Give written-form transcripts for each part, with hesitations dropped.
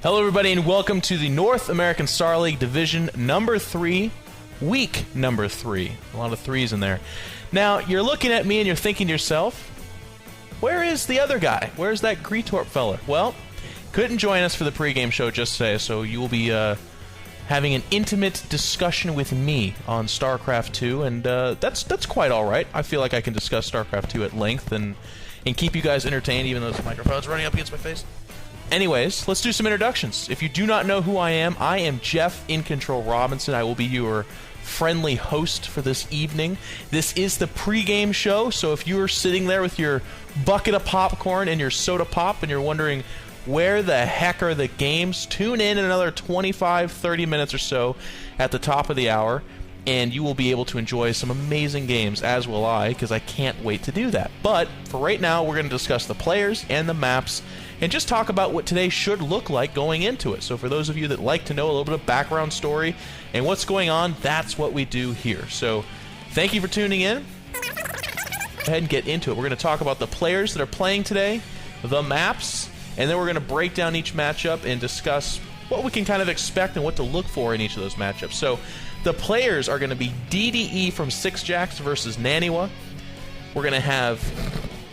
Hello, everybody, and welcome to the North American Star League Division number 3, week number 3. A lot of threes in there. Now, you're looking at me and you're thinking to yourself, where is the other guy? Where's that Greetorp fella? Well, couldn't join us for the pregame show just today, so you will be having an intimate discussion with me on StarCraft 2, and that's quite all right. I feel like I can discuss StarCraft 2 at length and keep you guys entertained, even though this microphone's running up against my face. Anyways, let's do some introductions. If you do not know who I am Jeff In Control Robinson. I will be your friendly host for this evening. This is the pregame show, so if you are sitting there with your bucket of popcorn and your soda pop and you're wondering where the heck are the games, tune in another 25-30 minutes or so at the top of the hour, and you will be able to enjoy some amazing games, as will I, because I can't wait to do that. But for right now, we're going to discuss the players and the maps and just talk about what today should look like going into it. So for those of you that like to know a little bit of background story and what's going on, that's what we do here. So thank you for tuning in. Go ahead and get into it. We're going to talk about the players that are playing today, the maps, and then we're going to break down each matchup and discuss what we can kind of expect and what to look for in each of those matchups. So the players are going to be DDE from Six Jacks versus Naniwa. We're going to have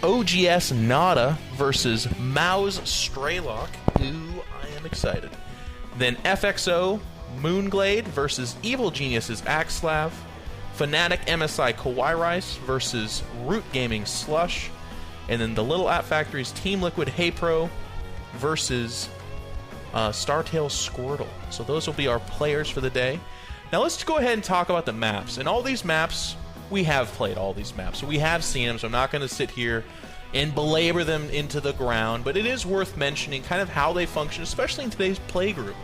OGS Nada versus Mao's Straylock. Ooh, I am excited. Then FXO Moonglade versus Evil Genius's Axslav. Fnatic MSI Kawaii Rice versus Root Gaming Slush. And then the Little App Factory's Team Liquid Hey Pro versus Startail Squirtle. So those will be our players for the day. Now let's go ahead and talk about the maps. And all these maps, we have played all these maps. So we have seen them, so I'm not going to sit here and belabor them into the ground. But it is worth mentioning kind of how they function, especially in today's playgroup.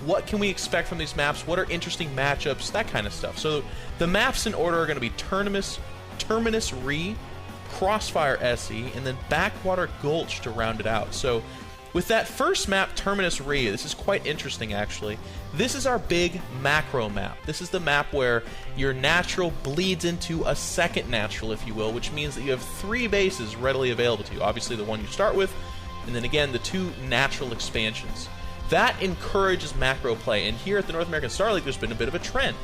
What can we expect from these maps? What are interesting matchups? That kind of stuff. So the maps in order are going to be Terminus Re, Crossfire SE, and then Backwater Gulch to round it out. So with that first map, Terminus Re, this is quite interesting actually. This is our big macro map. This is the map where your natural bleeds into a second natural, if you will, which means that you have 3 bases readily available to you. Obviously the one you start with, and then again the 2 natural expansions. That encourages macro play, and here at the North American Star League there's been a bit of a trend.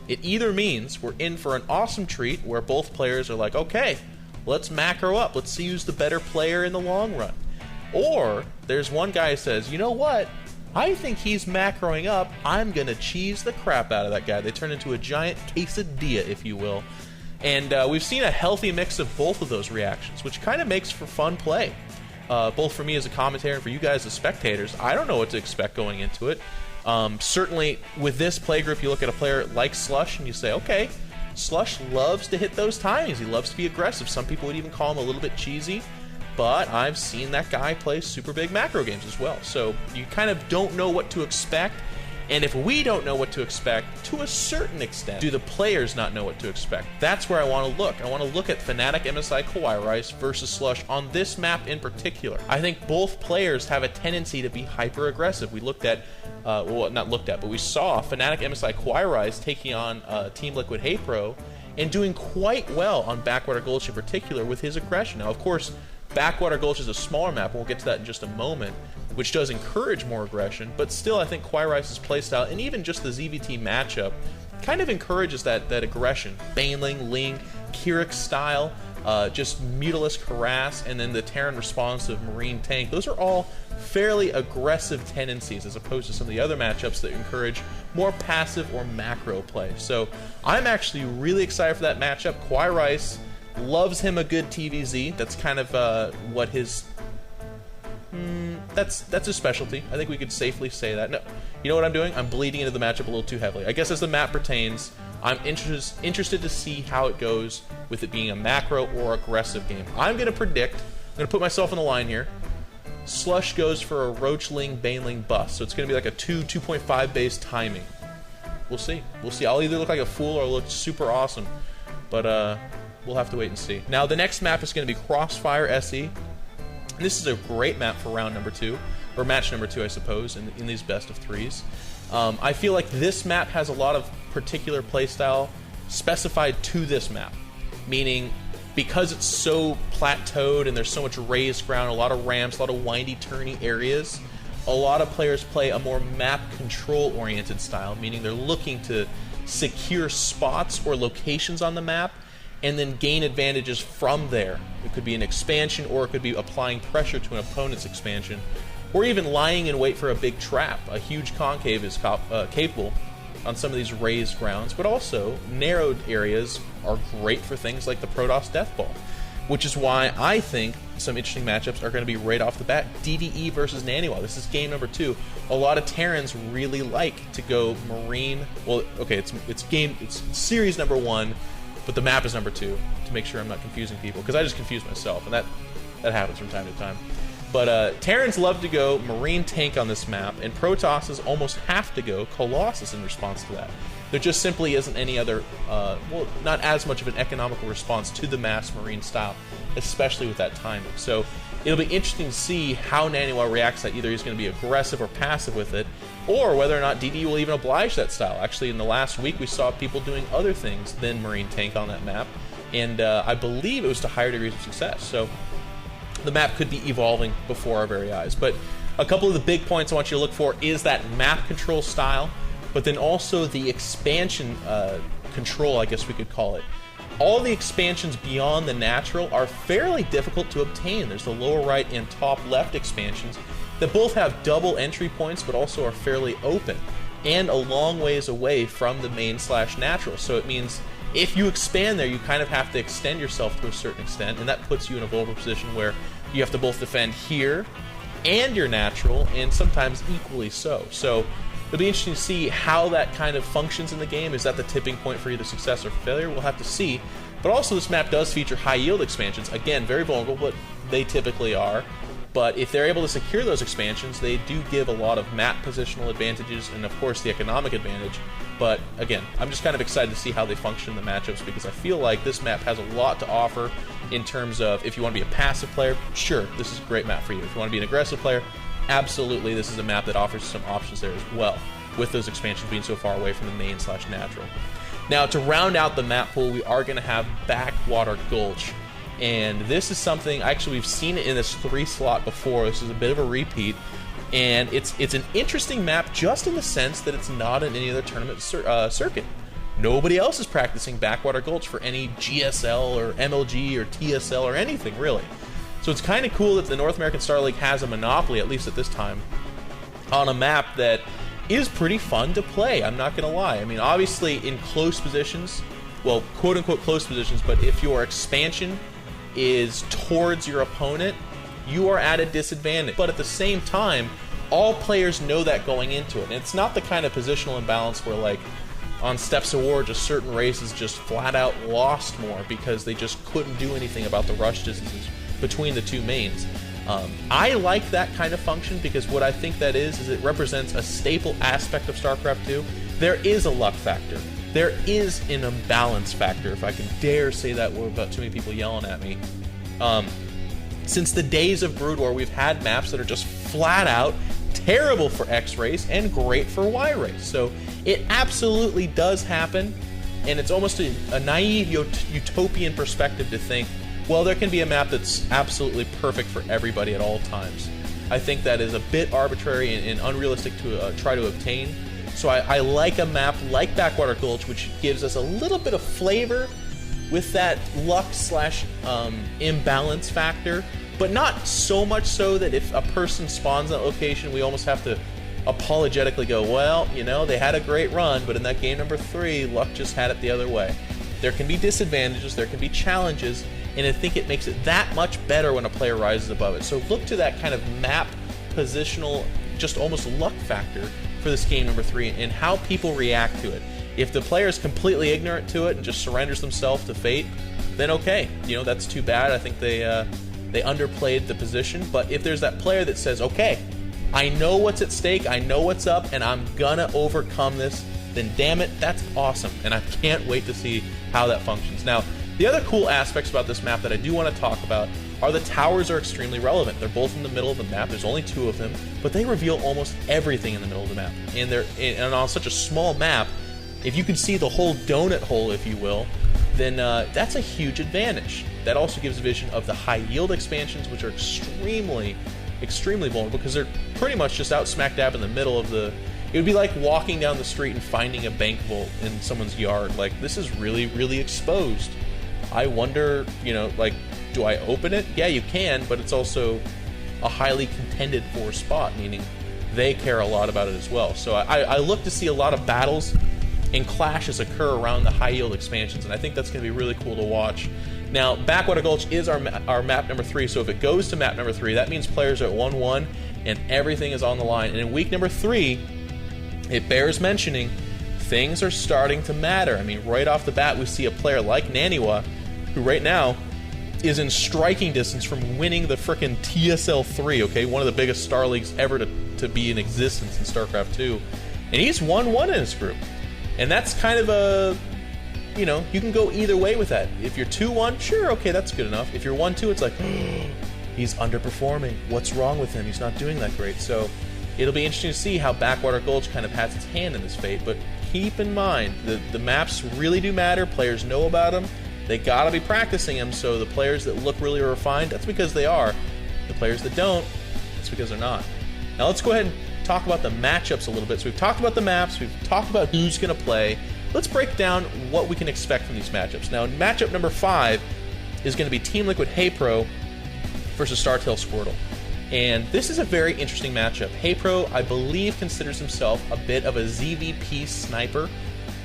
It either means we're in for an awesome treat where both players are like, okay, let's macro up, let's see who's the better player in the long run. Or there's one guy who says, you know what, I think he's macroing up, I'm going to cheese the crap out of that guy. They turn into a giant quesadilla, if you will. And we've seen a healthy mix of both of those reactions, which kind of makes for fun play. Both for me as a commentator and for you guys as spectators. I don't know what to expect going into it. Certainly, with this playgroup, you look at a player like Slush and you say, okay, Slush loves to hit those timings. He loves to be aggressive. Some people would even call him a little bit cheesy. But I've seen that guy play super big macro games as well. So you kind of don't know what to expect. And if we don't know what to expect, to a certain extent, do the players not know what to expect? That's where I want to look. I want to look at Fnatic MSI Kawaii Rice versus Slush on this map in particular. I think both players have a tendency to be hyper-aggressive. We looked at, well, not looked at, but we saw Fnatic MSI Kawaii Rice taking on Team Liquid Hey Pro and doing quite well on Backwater Gulch in particular with his aggression. Now, of course, Backwater Gulch is a smaller map, and we'll get to that in just a moment, which does encourage more aggression, but still I think Kawaii Rice's playstyle, and even just the ZVT matchup, kind of encourages that aggression. Baneling, Ling, Keurig style, just Mutalisk Harass, and then the Terran responsive Marine Tank. Those are all fairly aggressive tendencies as opposed to some of the other matchups that encourage more passive or macro play. So I'm actually really excited for that matchup. Kawaii Rice loves him a good TVZ. That's kind of what his... that's his specialty. I think we could safely say that. No, you know what I'm doing? I'm bleeding into the matchup a little too heavily. I guess as the map pertains, I'm interested to see how it goes with it being a macro or aggressive game. I'm going to predict, I'm going to put myself on the line here, Slush goes for a Roachling Baneling bust. So it's going to be like a 2.5 base timing. We'll see. We'll see. I'll either look like a fool or look super awesome. But we'll have to wait and see. Now, the next map is going to be Crossfire SE. And this is a great map for round number 2, or match number 2, I suppose, in these best of 3s. I feel like this map has a lot of particular playstyle specified to this map, meaning because it's so plateaued and there's so much raised ground, a lot of ramps, a lot of windy, turny areas, a lot of players play a more map control oriented style, meaning they're looking to secure spots or locations on the map and then gain advantages from there. It could be an expansion, or it could be applying pressure to an opponent's expansion, or even lying in wait for a big trap. A huge concave is capable on some of these raised grounds, but also narrowed areas are great for things like the Protoss Death Ball, which is why I think some interesting matchups are going to be right off the bat. DDE versus Naniwa. This is game number 2. A lot of Terrans really like to go Marine. Well, okay, it's series number 1, but the map is number 2, to make sure I'm not confusing people, because I just confuse myself, and that happens from time to time. But Terrans love to go Marine Tank on this map, and Protosses almost have to go Colossus in response to that. There just simply isn't any other, well, not as much of an economical response to the mass Marine style, especially with that timing. So it'll be interesting to see how Naniwa reacts to that. Either he's going to be aggressive or passive with it, or whether or not DD will even oblige that style. Actually, in the last week, we saw people doing other things than Marine Tank on that map, and I believe it was to higher degrees of success. So the map could be evolving before our very eyes. But a couple of the big points I want you to look for is that map control style, but then also the expansion control, I guess we could call it. All the expansions beyond the natural are fairly difficult to obtain. There's the lower right and top left expansions that both have double entry points, but also are fairly open and a long ways away from the main/natural. So it means if you expand there, you kind of have to extend yourself to a certain extent, and that puts you in a vulnerable position where you have to both defend here and your natural, and sometimes equally so. So it'll be interesting to see how that kind of functions in the game. Is that the tipping point for either success or failure? We'll have to see. But also, this map does feature high yield expansions. Again, very vulnerable, but they typically are. But if they're able to secure those expansions, they do give a lot of map positional advantages and, of course, the economic advantage. But again, I'm just kind of excited to see how they function in the matchups, because I feel like this map has a lot to offer in terms of, if you want to be a passive player, sure, this is a great map for you. If you want to be an aggressive player, absolutely, this is a map that offers some options there as well, with those expansions being so far away from the main/natural. Now, to round out the map pool, we are going to have Backwater Gulch. And this is something, actually, we've seen it in this 3 slot before. This is a bit of a repeat. And it's an interesting map just in the sense that it's not in any other tournament circuit. Nobody else is practicing Backwater Gulch for any GSL or MLG or TSL or anything, really. So it's kind of cool that the North American Star League has a monopoly, at least at this time, on a map that is pretty fun to play. I'm not going to lie. I mean, obviously, in close positions, well, quote-unquote close positions, but if your expansion is towards your opponent, you are at a disadvantage. But at the same time, all players know that going into it. And it's not the kind of positional imbalance where, like, on Steps of War, just certain races just flat out lost more because they just couldn't do anything about the rush distances between the two mains. I like that kind of function, because what I think that is it represents a staple aspect of StarCraft 2. There is a luck factor. There is an imbalance factor, if I can dare say that word without too many people yelling at me. Since the days of Brood War, we've had maps that are just flat out terrible for X race and great for Y race. So it absolutely does happen, and it's almost a naive utopian perspective to think, well, there can be a map that's absolutely perfect for everybody at all times. I think that is a bit arbitrary and unrealistic to try to obtain. So I like a map like Backwater Gulch, which gives us a little bit of flavor with that luck/imbalance factor, but not so much so that if a person spawns that location, we almost have to apologetically go, well, you know, they had a great run, but in that game number 3, luck just had it the other way. There can be disadvantages, there can be challenges, and I think it makes it that much better when a player rises above it. So look to that kind of map positional, just almost luck factor for this game number 3 and how people react to it. If the player is completely ignorant to it and just surrenders themselves to fate, then okay, you know, that's too bad. I think they underplayed the position. But if there's that player that says, okay, I know what's at stake, I know what's up, and I'm gonna overcome this, then damn it, that's awesome. And I can't wait to see how that functions. Now, the other cool aspects about this map that I do want to talk about are the towers are extremely relevant. They're both in the middle of the map. There's only 2 of them, but they reveal almost everything in the middle of the map. And on such a small map, if you can see the whole donut hole, if you will, then that's a huge advantage. That also gives a vision of the high yield expansions, which are extremely extremely vulnerable because they're pretty much just out smack dab in the middle of the... It would be like walking down the street and finding a bank vault in someone's yard. Like, this is really, really exposed. I wonder, like, do I open it? Yeah, you can, but it's also a highly contended for spot, meaning they care a lot about it as well. So I look to see a lot of battles and clashes occur around the high yield expansions, and I think that's going to be really cool to watch. Now, Backwater Gulch is our map number 3, so if it goes to map number 3, that means players are at 1-1 and everything is on the line. And in week number 3, it bears mentioning, things are starting to matter. I mean, right off the bat, we see a player like Naniwa, who right now is in striking distance from winning the frickin' TSL 3, okay? One of the biggest Star Leagues ever to be in existence in StarCraft 2. And he's 1-1 in his group. And that's kind of a... you can go either way with that. If you're 2-1, sure, okay, that's good enough. If you're 1-2, it's like, he's underperforming. What's wrong with him? He's not doing that great. So it'll be interesting to see how Backwater Gulch kind of has its hand in this fate. But keep in mind, the maps really do matter. Players know about them. They gotta be practicing them, so the players that look really refined, that's because they are. The players that don't, that's because they're not. Now let's go ahead and talk about the matchups a little bit. So we've talked about the maps, we've talked about who's gonna play. Let's break down what we can expect from these matchups. Now, matchup number 5 is going to be Team Liquid HeyPro versus StarTail Squirtle. And this is a very interesting matchup. HeyPro, I believe, considers himself a bit of a ZVP sniper.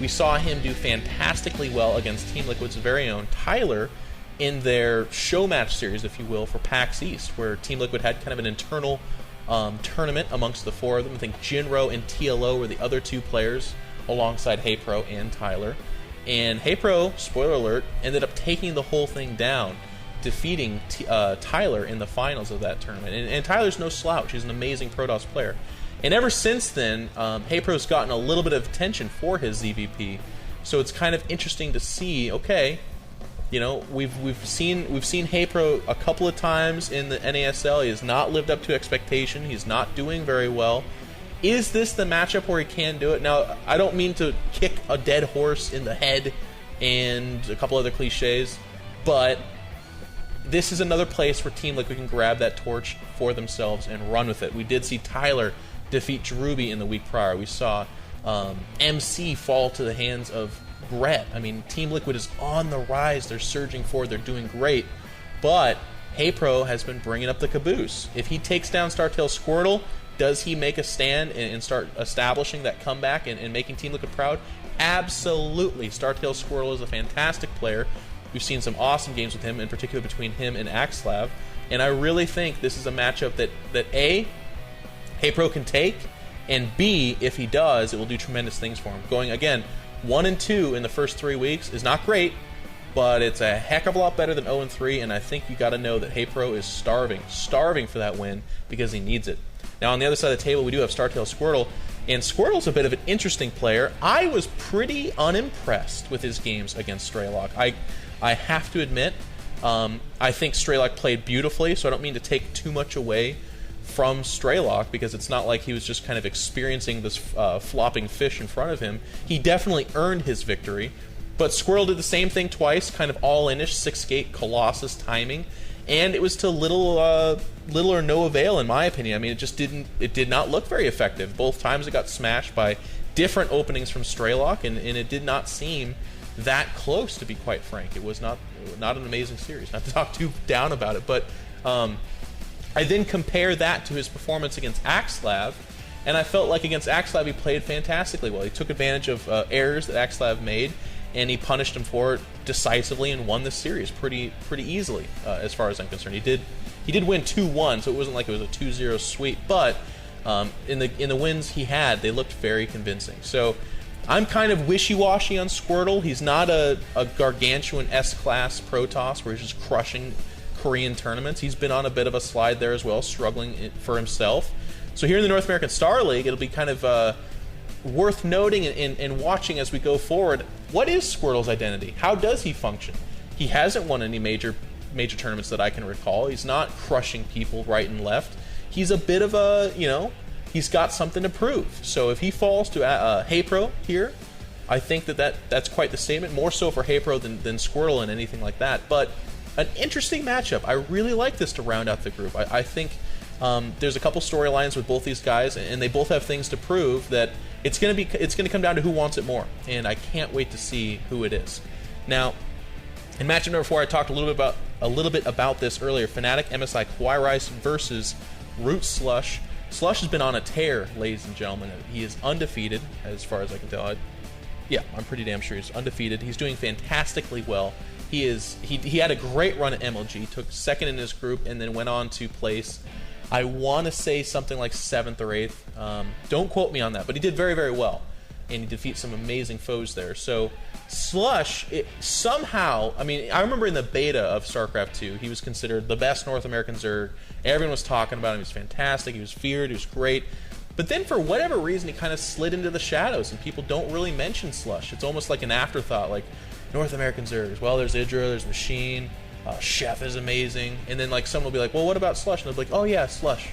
We saw him do fantastically well against Team Liquid's very own Tyler in their show match series, if you will, for PAX East, where Team Liquid had kind of an internal tournament amongst the 4 of them. I think Jinro and TLO were the other 2 players alongside HeyPro and Tyler. And HeyPro, spoiler alert, ended up taking the whole thing down, defeating Tyler in the finals of that tournament. And Tyler's no slouch. He's an amazing Protoss player. And ever since then, HeyPro's gotten a little bit of attention for his ZVP. So it's kind of interesting to see, okay, we've seen HeyPro a couple of times in the NASL. He has not lived up to expectation. He's not doing very well. Is this the matchup where he can do it? Now, I don't mean to kick a dead horse in the head and a couple other cliches, but this is another place where Team Liquid can grab that torch for themselves and run with it. We did see Tyler defeat Jerubi in the week prior. We saw MC fall to the hands of Brett. I mean, Team Liquid is on the rise. They're surging forward. They're doing great. But HeyPro has been bringing up the caboose. If he takes down StarTail Squirtle, does he make a stand and start establishing that comeback and making Team Liquid proud? Absolutely. StarTail Squirtle is a fantastic player. We've seen some awesome games with him, in particular between him and Axlav. And I really think this is a matchup that A, HeyPro can take, and B, if he does, it will do tremendous things for him. Going, again, 1-2 in the first 3 weeks is not great, but it's a heck of a lot better than 0-3, and I think you got to know that HeyPro is starving for that win because he needs it. Now, on the other side of the table, we do have StarTail Squirtle, and Squirtle's a bit of an interesting player. I was pretty unimpressed with his games against Straylock. I have to admit, I think Straylock played beautifully, so I don't mean to take too much away from Straylock, because it's not like he was just kind of experiencing this flopping fish in front of him. He definitely earned his victory, but Squirtle did the same thing twice, kind of all-in-ish, 6-gate Colossus timing, and it was to little or no avail, in my opinion. I mean, it did not look very effective. Both times it got smashed by different openings from Straylock, and it did not seem that close, to be quite frank. It was not an amazing series, not to talk too down about it, but I then compare that to his performance against Axlav, and I felt like against Axlav he played fantastically well. He took advantage of errors that Axlav made, and he punished him for it decisively and won this series pretty easily, as far as I'm concerned. He did win 2-1, so it wasn't like it was a 2-0 sweep, but in the wins he had, they looked very convincing. So I'm kind of wishy-washy on Squirtle. He's not a gargantuan S-class Protoss where he's just crushing Korean tournaments. He's been on a bit of a slide there as well, struggling for himself. So here in the North American Star League, it'll be kind of worth noting and watching as we go forward. What is Squirtle's identity? How does he function? He hasn't won any major tournaments that I can recall. He's not crushing people right and left. He's a bit of a, he's got something to prove. So if he falls to HeyPro here, I think that's quite the statement. More so for HeyPro than Squirtle and anything like that. But an interesting matchup. I really like this to round out the group. I think There's a couple storylines with both these guys, and they both have things to prove that it's going to come down to who wants it more, and I can't wait to see who it is. Now, in matchup number 4, I talked a little bit about this earlier. Fnatic MSI Kawhi Rice versus Root Slush. Slush has been on a tear, ladies and gentlemen. He is undefeated, as far as I can tell. Yeah, I'm pretty damn sure he's undefeated. He's doing fantastically well. He had a great run at MLG, took second in his group, and then went on to place, I want to say something like 7th or 8th. Don't quote me on that, but he did very, very well, and he defeats some amazing foes there. So Slush, somehow, I mean, I remember in the beta of StarCraft 2, he was considered the best North American Zerg. Everyone was talking about him. He was fantastic. He was feared. He was great. But then for whatever reason, he kind of slid into the shadows, and people don't really mention Slush. It's almost like an afterthought, like North American Zergs. Well, there's Idra, there's Machine, Chef is amazing. And then like someone will be like, well, what about Slush? And they'll be like, oh yeah, Slush.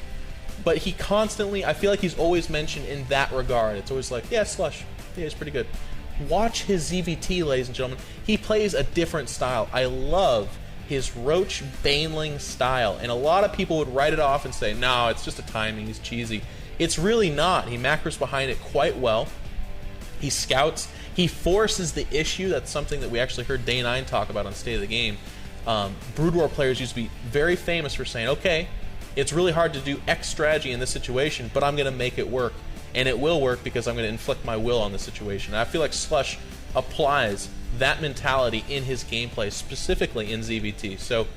But he constantly, I feel like he's always mentioned in that regard. It's always like, yeah, Slush. Yeah, he's pretty good. Watch his ZVT, ladies and gentlemen. He plays a different style. I love his Roach Baneling style. And a lot of people would write it off and say, no, it's just a timing. He's cheesy. It's really not. He macros behind it quite well. He scouts. He forces the issue. That's something that we actually heard Day9 talk about on State of the Game. Brood War players used to be very famous for saying, okay, it's really hard to do X strategy in this situation, but I'm going to make it work. And it will work because I'm going to inflict my will on the situation. And I feel like Slush applies that mentality in his gameplay, specifically in ZVT. So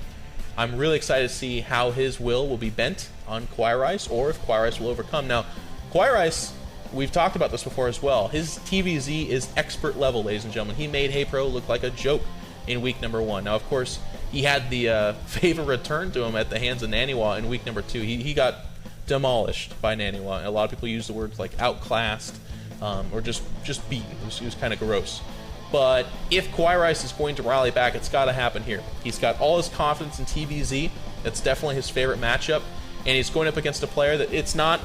I'm really excited to see how his will be bent on Kawhi Rice, or if Kawhi Rice will overcome. Now, Kawhi Rice, we've talked about this before as well. His TVZ is expert level, ladies and gentlemen. He made Hey Pro look like a joke in week number 1. Now, of course, he had the favor returned to him at the hands of Naniwa in week number 2. He got demolished by Naniwa. A lot of people use the words like outclassed or just beaten. It was kind of gross. But if Kawhi Rice is going to rally back, it's got to happen here. He's got all his confidence in TVZ. That's definitely his favorite matchup. And he's going up against a player that it's not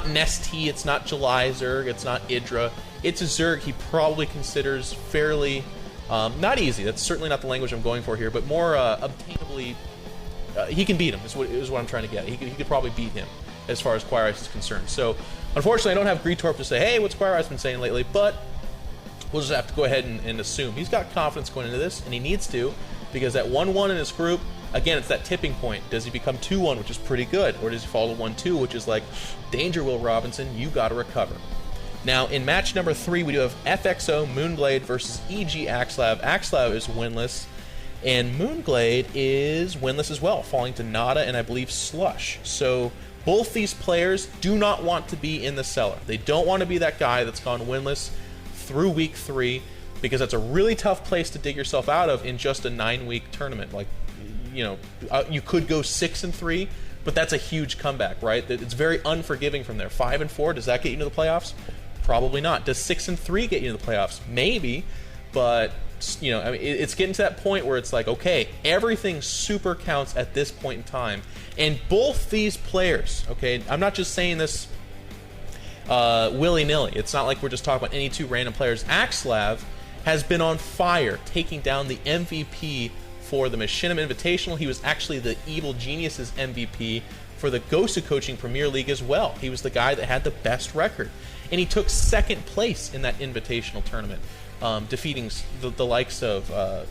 Nesty, it's not July Zerg, it's not Idra. It's a Zerg he probably considers fairly, not easy, that's certainly not the language I'm going for here, but more obtainably, he can beat him, is what I'm trying to get. He could probably beat him as far as Kawhi Rice is concerned. So, unfortunately, I don't have Greetorp to say, hey, what's Kawhi Rice been saying lately, but we'll just have to go ahead and assume. He's got confidence going into this, and he needs to, because that 1-1 in his group, again, it's that tipping point. Does he become 2-1, which is pretty good, or does he fall to 1-2, which is like, danger, Will Robinson, you got to recover. Now, in match number 3, we do have FXO Moonglade versus EG Axlav. Axlav is winless, and Moonglade is winless as well, falling to Nada and I believe Slush. So both these players do not want to be in the cellar. They don't want to be that guy that's gone winless through week 3, because that's a really tough place to dig yourself out of in just a 9-week tournament. Like, you know, you could go 6-3, but that's a huge comeback, right? It's very unforgiving from there. 5-4, does that get you into the playoffs? Probably not. Does 6-3 get you into the playoffs? Maybe, but you know, I mean, it's getting to that point where it's like, okay, everything super counts at this point in time, and both these players, okay, I'm not just saying this willy-nilly. It's not like we're just talking about any two random players. Axlav has been on fire, taking down the MVP for the Machinima Invitational. He was actually the Evil Geniuses MVP for the Gosu Coaching Premier League as well. He was the guy that had the best record. And he took second place in that Invitational tournament, defeating the likes of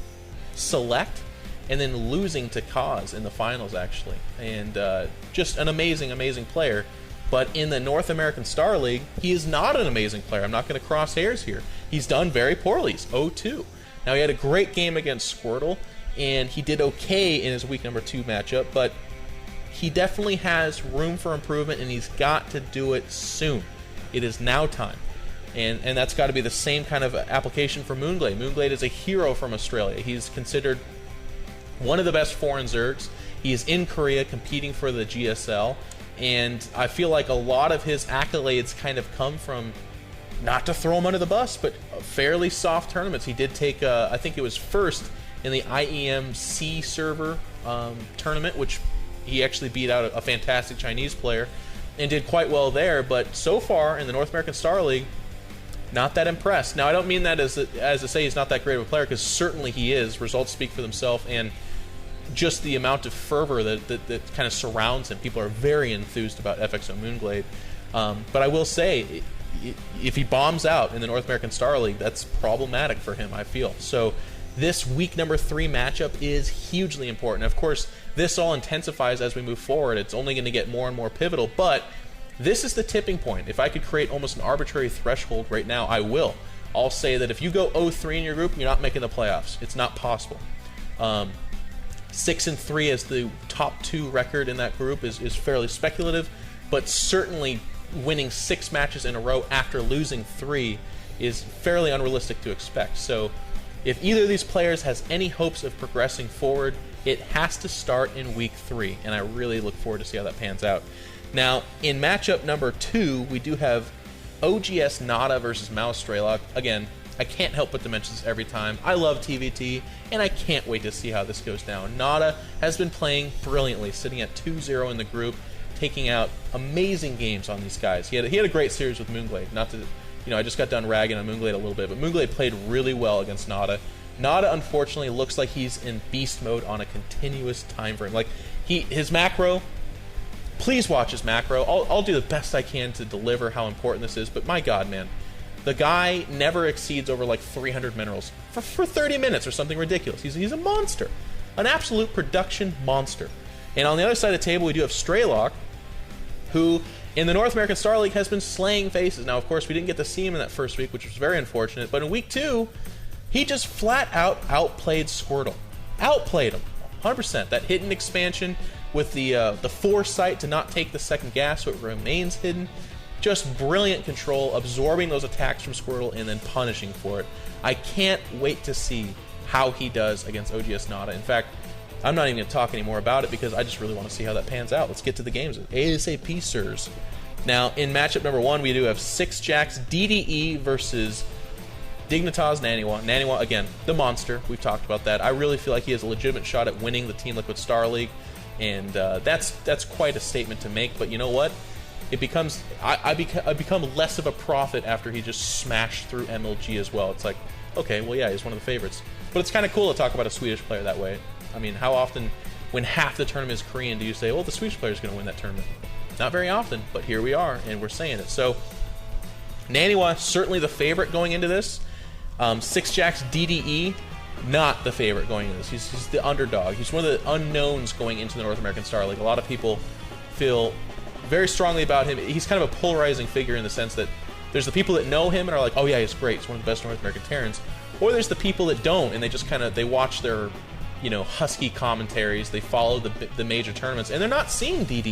Select, and then losing to Kaz in the finals, actually. And just an amazing, amazing player. But in the North American Star League, he is not an amazing player. I'm not going to cross hairs here. He's done very poorly. He's 0-2. Now, he had a great game against Squirtle, and he did okay in his week number 2 matchup, but he definitely has room for improvement, and he's got to do it soon. It is now time. And that's got to be the same kind of application for Moonglade. Moonglade is a hero from Australia. He's considered one of the best foreign Zergs. He is in Korea competing for the GSL, and I feel like a lot of his accolades kind of come from, not to throw him under the bus, but fairly soft tournaments. He did take, I think it was first in the IEM-C server tournament, which he actually beat out a fantastic Chinese player and did quite well there. But so far in the North American Star League, not that impressed. Now, I don't mean that as to say he's not that great of a player, because certainly he is. Results speak for themselves, and just the amount of fervor that kind of surrounds him. People are very enthused about FXO Moonglade. But I will say, if he bombs out in the North American Star League, that's problematic for him, I feel. So this week number 3 matchup is hugely important. Of course, this all intensifies as we move forward. It's only going to get more and more pivotal, but this is the tipping point. If I could create almost an arbitrary threshold right now, I will. I'll say that if you go 0-3 in your group, you're not making the playoffs. It's not possible. 6-3 as the top 2 record in that group is fairly speculative, but certainly winning 6 matches in a row after losing 3 is fairly unrealistic to expect. So if either of these players has any hopes of progressing forward, it has to start in week 3, and I really look forward to see how that pans out. Now, in matchup number 2, we do have OGS Nada versus Mao Straylock. Again, I can't help but to mention this every time. I love TVT, and I can't wait to see how this goes down. Nada has been playing brilliantly, sitting at 2-0 in the group, taking out amazing games on these guys. He had a great series with Moonglade. Not to, I just got done ragging on Moonglade a little bit, but Moonglade played really well against Nada. Nada, unfortunately, looks like he's in beast mode on a continuous time frame. Like, his macro, please watch his macro. I'll do the best I can to deliver how important this is, but my god, man. The guy never exceeds over like 300 minerals for 30 minutes or something ridiculous. He's a monster. An absolute production monster. And on the other side of the table, we do have Straylock, who in the North American Star League has been slaying faces. Now, of course, we didn't get to see him in that first week, which was very unfortunate, but in week 2, he just flat out outplayed Squirtle. Outplayed him, 100%. That hidden expansion with the foresight to not take the second gas so it remains hidden. Just brilliant control, absorbing those attacks from Squirtle and then punishing for it. I can't wait to see how he does against OGS Nada. In fact, I'm not even going to talk anymore about it because I just really want to see how that pans out. Let's get to the games. ASAP, sirs. Now, in matchup number 1, we do have 6 Jacks DDE versus Dignitas Naniwa. Naniwa, again, the monster. We've talked about that. I really feel like he has a legitimate shot at winning the Team Liquid Star League, and that's quite a statement to make. But you know what? It becomes I become less of a prophet after he just smashed through MLG as well. It's like, okay, well, yeah, he's one of the favorites. But it's kind of cool to talk about a Swedish player that way. I mean, how often, when half the tournament is Korean, do you say, oh, the Swedish player is going to win that tournament? Not very often, but here we are, and we're saying it. So, Naniwa, certainly the favorite going into this. 6 Jacks DDE, not the favorite going into this. He's the underdog. He's one of the unknowns going into the North American Star League. A lot of people feel very strongly about him. He's kind of a polarizing figure in the sense that there's the people that know him and are like, oh yeah, he's great. He's one of the best North American Terrans. Or there's the people that don't, and they just they watch their, husky commentaries. They follow the major tournaments, and they're not seeing DDE.